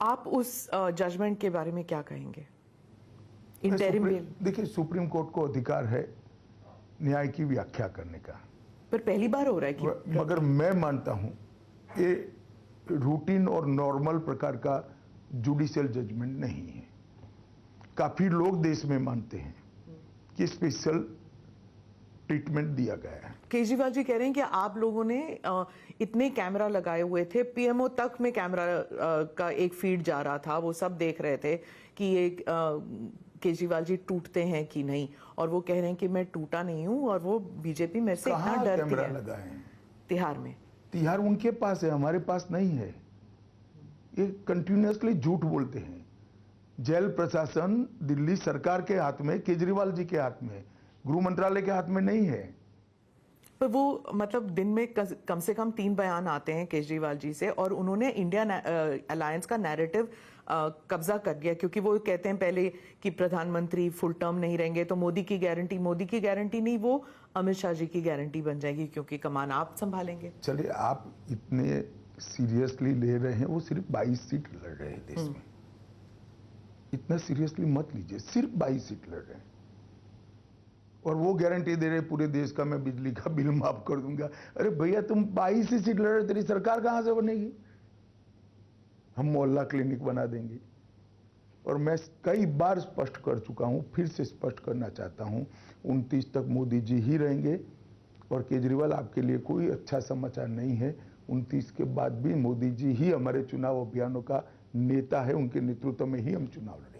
आप उस जजमेंट के बारे में क्या कहेंगे? इंटरिम बेल, देखिए, सुप्रीम कोर्ट को अधिकार है न्याय की व्याख्या करने का, पर पहली बार हो रहा है कि मगर मैं मानता हूं ये रूटीन और नॉर्मल प्रकार का जुडिशियल जजमेंट नहीं है। काफी लोग देश में मानते हैं कि स्पेशल ट्रीटमेंट दिया गया है। केजरीवाल जी कह रहे हैं कि आप लोगों ने इतने कैमरा लगाए हुए थे, पीएमओ तक में कैमरा का एक फीड जा रहा था, वो सब देख रहे थे कि ये केजरीवाल जी टूटते हैं कि नहीं, और वो कह रहे हैं कि मैं टूटा नहीं हूं और वो बीजेपी मेरे से इतना कहाँ डरती कैमरा है। लगा है? तिहाड़ में। तिहाड़ उनके पास है, हमारे पास नहीं है। ये कंटिन्यूअसली झूठ बोलते हैं। जेल प्रशासन दिल्ली सरकार के हाथ में, केजरीवाल जी के हाथ में, गृह मंत्रालय के हाथ में नहीं है। पर वो मतलब दिन में कम से कम 3 बयान आते हैं केजरीवाल जी से, और उन्होंने इंडिया अलायंस का नैरेटिव कब्जा कर लिया, क्योंकि वो कहते हैं पहले कि प्रधानमंत्री फुल टर्म नहीं रहेंगे तो मोदी की गारंटी नहीं, वो अमित शाह जी की गारंटी बन जाएगी क्योंकि कमान आप संभालेंगे। चलिए, आप इतने सीरियसली ले रहे हैं, वो सिर्फ 22 सीट लड़ रहे हैं देश में। इतना सीरियसली मत लीजिए, सिर्फ 22 सीट लड़ रहे हैं और वो गारंटी दे रहे पूरे देश का मैं बिजली का बिल माफ कर दूंगा। अरे भैया, तुम 22 ही सीट लड़ रहे, तेरी सरकार कहां से बनेगी? हम मोहल्ला क्लिनिक बना देंगे। और मैं कई बार स्पष्ट कर चुका हूं, फिर से स्पष्ट करना चाहता हूं, 29 तक मोदी जी ही रहेंगे। और केजरीवाल, आपके लिए कोई अच्छा समाचार नहीं है, 29 के बाद भी मोदी जी ही हमारे चुनाव अभियानों का नेता है, उनके नेतृत्व में ही हम चुनाव लड़ेंगे।